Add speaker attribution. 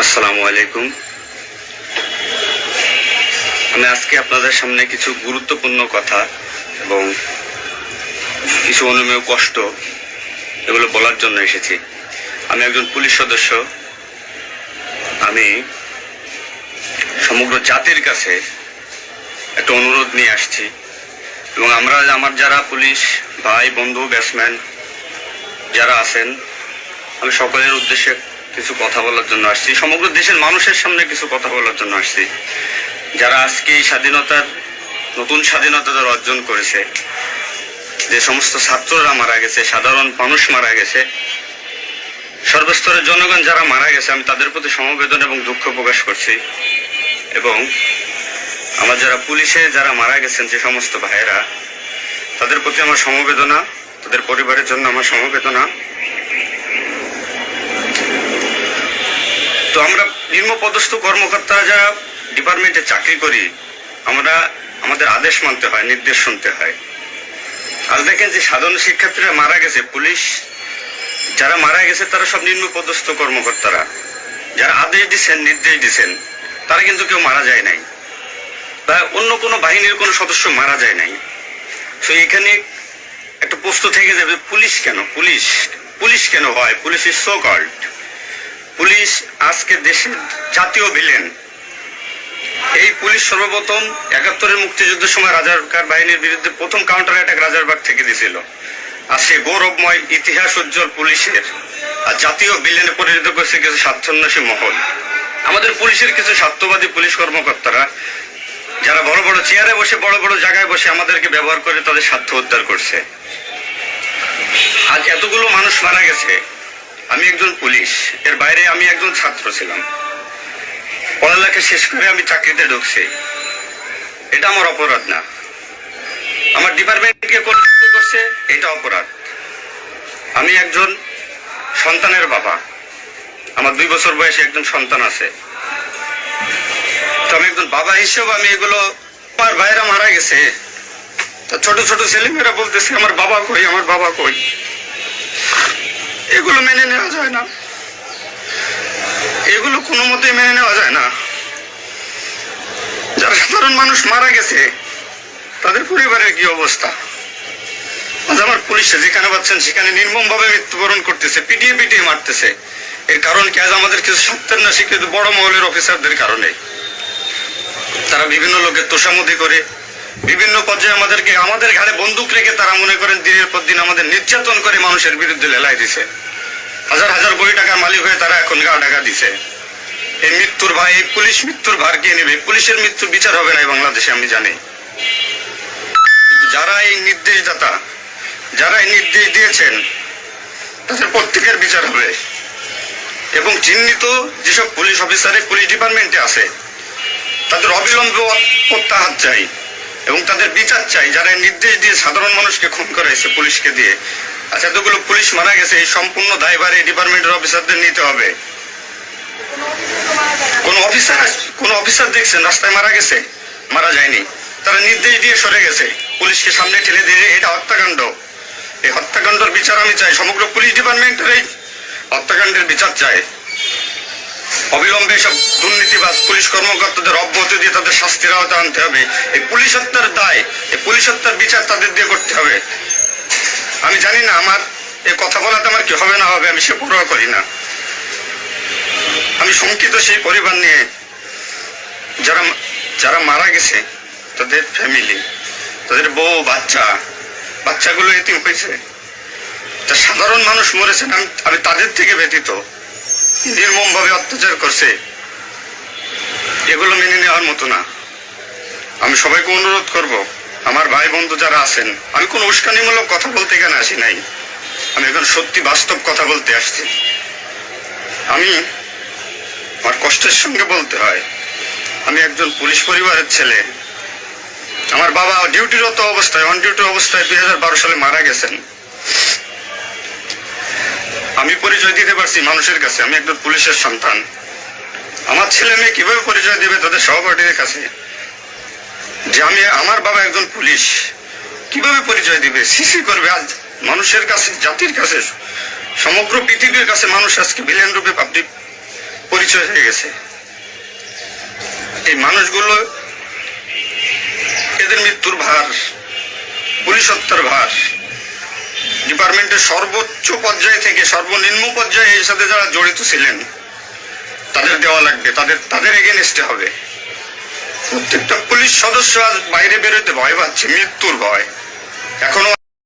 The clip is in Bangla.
Speaker 1: আসসালামু আলাইকুম। আমি আজকে আপনাদের সামনে কিছু গুরুত্বপূর্ণ কথা এবং কিছু অনুমেয় কষ্ট এগুলো বলার জন্য এসেছি। আমি একজন পুলিশ সদস্য। আমি সমগ্র জাতির কাছে একটা অনুরোধ নিয়ে আসছি এবং আমার যারা পুলিশ ভাই বন্ধু ব্যাটসম্যান যারা আছেন, আমি সকলের উদ্দেশ্যে কিছু কথা বলার জন্য আসছি। সমগ্র দেশের মানুষের সামনে কিছু কথা বলার জন্য আসছি। যারা আজকে এই নতুন স্বাধীনতা যারা অর্জন করেছে, যে সমস্ত ছাত্ররা মারা গেছে, সাধারণ মানুষ মারা গেছে, সর্বস্তরের জনগণ যারা মারা গেছে, আমি তাদের প্রতি সমবেদনা এবং দুঃখ প্রকাশ করছি। এবং আমার যারা পুলিশে যারা মারা গেছেন যে সমস্ত ভাইয়েরা, তাদের প্রতি আমার সমবেদনা, তাদের পরিবারের জন্য আমার সমবেদনা। তো আমরা নিম্নপদস্থ কর্মকর্তারা যারা ডিপার্টমেন্টে চাকরি করি, আমাদের আদেশ মানতে হয়, নির্দেশ শুনতে হয়। আজ দেখেন যে সাধারণ শিক্ষার্থীরা মারা গেছে, পুলিশ যারা মারা গেছে তারা সব নিম্নপদস্থ কর্মকর্তারা, যারা আদেশ দিচ্ছেন নির্দেশ দিচ্ছেন, তারা কিন্তু কেউ মারা যায় নাই, বা অন্য কোনো বাহিনীর কোনো সদস্য মারা যায় নাই। তো এখানে একটা প্রশ্ন থেকে যাবে, পুলিশ কেন হয়? Police is so called. Police আজকে দেশের জাতীয় ভিলেন। এই পুলিশ সর্বপ্রথম ৭১-এর মুক্তিযুদ্ধের সময় রাজাকার বাহিনীর বিরুদ্ধে প্রথম কাউন্টার অ্যাটাক রাজারবাগ থেকে দিছিল। আর সে গৌরবময় ইতিহাস উজ্জ্বল পুলিশের আর জাতীয় ভিলেনে পরিণত করেছে কিছু স্বার্থান্বেষী মহল। আমাদের পুলিশের কিছু স্বার্থবাদী পুলিশ কর্মকর্তারা যারা বড় বড় চেয়ারে বসে, বড় বড় জায়গায় বসে আমাদেরকে ব্যবহার করে তাদের স্বার্থ উদ্ধার করছে। আজ এতগুলো মানুষ মারা গেছে। আমি একজন পুলিশ, এর বাইরে আমি একজন ছাত্র ছিলাম। পড়ালেখা শেষ করে আমি চাকরিতে ঢুকছি। এটা আমার অপরাধ না। আমার ডিপার্টমেন্টকে করছে, এটা অপরাধ। আমি একজন সন্তানের বাবা। আমার 2 বছর বয়সে একজন সন্তান আছে। তো আমি একজন বাবা হিসেবে আমি এগুলো, আমার ভাইরা মারা গেছে, তা ছোট ছোট ছেলেমেয়েরা বলতেছে আমার বাবা কই, আমার বাবা কই। এগুলো মেনে নেওয়া যায় না, এগুলো কোনো মতেই মেনে নেওয়া যায় না। যারা সাধারণ মানুষ মারা গেছে তাদের পরিবারের কি অবস্থা? আজ আমার পুলিশে যেখানে পাচ্ছেন সেখানে নির্মম ভাবে মৃত্যুবরণ করতেছে, পিটিয়ে মারতেছে। এর কারণ কি? আজ আমাদের কিছু স্বার্থান্বেষী কিন্তু বড় মহলের অফিসারদের কারণে। তারা বিভিন্ন লোকের তোষামোদি করে, বিভিন্ন পর্যায়ে আমাদের ঘাড়ে বন্দুক রেখে তারা মনে করেন দিনের পর দিন আমাদের নির্যাতন করে মানুষের বিরুদ্ধে লেলাই দিছে। হাজার হাজার কোটি টাকার মালিক হয়ে তারা এখন গা ঢাকা দিছে। এই মৃত্যুর ভাই, এই পুলিশ মৃত্যুর ভার কে নেবে? পুলিশের মৃত্যুর বিচার হবে না এই বাংলাদেশে, আমি জানি। যারা এই নির্দেশদাতা, যারা এই নির্দেশ দিয়েছেন, তাদের প্রত্যেকের বিচার হবে। এবং চিহ্নিত যেসব পুলিশ অফিসার পুলিশ ডিপার্টমেন্টে আছে, তাদের অবিলম্বে প্রত্যাহার চাই এবং তাদের বিচার চাই, যারা নির্দেশ দিয়ে সাধারণ মানুষকে খুন করাইছে পুলিশকে দিয়ে। আচ্ছা, এতগুলো পুলিশ মারা গেছে, এই সম্পূর্ণ দায়ভার এই ডিপার্টমেন্টের অফিসারদের নিতে হবে। কোন অফিসার দেখছেন রাস্তায় মারা গেছে? মারা যায়নি। তারা নির্দেশ দিয়ে সরে গেছে, পুলিশকে সামনে ঠেলে দিয়ে। এটা হত্যাকাণ্ড। এই হত্যাকাণ্ডের বিচার আমি চাই। সমগ্র পুলিশ ডিপার্টমেন্টের এই হত্যাকাণ্ডের বিচার চাই। অবিলম্বে সব দুর্নীতিবাজ পুলিশ কর্মকর্তাদের অব্যাহতি দিয়ে তাদের শাস্তির আওতায় আনতে হবে। এই পুলিশ হত্যার দায়, এই পুলিশ হত্যার বিচার তাদের দিয়ে করতে হবে। আমি জানি না আমার এই কথা বলাতে আমার কি হবে না হবে, আমি সে পরোয়া করি না। আমি শঙ্কিত সেই পরিবার নিয়ে, যারা মারা গেছে, তাদের ফ্যামিলি, তাদের বউ বাচ্চাগুলো এতিম হয়েছে। তা সাধারণ মানুষ মরেছেন, আমি তাদের থেকে ব্যতীত। নির্মম ভাবে অত্যাচার করছে, এগুলো মেনে নেওয়ার মতো না। আমি সবাইকে অনুরোধ করব, আমার ভাই বন্ধু যারা আছেন, আমি কোনো উস্কানিমূলক কথা বলতে এখানে আসি নাই। আমি এখন সত্যি বাস্তব কথা বলতে আসছি। আমার কষ্টের সঙ্গে বলতে হয়, আমি একজন পুলিশ পরিবারের ছেলে। আমার বাবা ডিউটিরত অবস্থায়, অন ডিউটি অবস্থায় 2012 সালে মারা গেছেন। আমি পরিচয় দিতে পারছি মানুষের কাছে, আমি একজন পুলিশের সন্তান। আমার ছেলে মেয়ে কিভাবে পরিচয় দিবে তাদের সহপাঠীদের কাছে যে আমার বাবা একজন পুলিশ? কিভাবে পরিচয় দিবে? সিসি করবে। আজ মানুষের কাছে, জাতির কাছে, সমগ্র পৃথিবীর কাছে মানুষ আজকে ভিলেন রূপে পাবলিক পরিচয় হয়ে গেছে। এই মানুষগুলো, এদের মৃত্যুর ভার, পুলিশ হত্যার ভার ডিপার্টমেন্টের সর্বোচ্চ পর্যায়ে থেকে সর্বনিম্ন পর্যায়ে এর সাথে যারা জড়িত ছিলেন তাদের দেওয়া লাগবে, তাদের এগেনস্টে হবে। প্রত্যেকটা পুলিশ সদস্য আজ বাইরে বেরোতে ভয় পাচ্ছে, মৃত্যুর ভয়। এখনো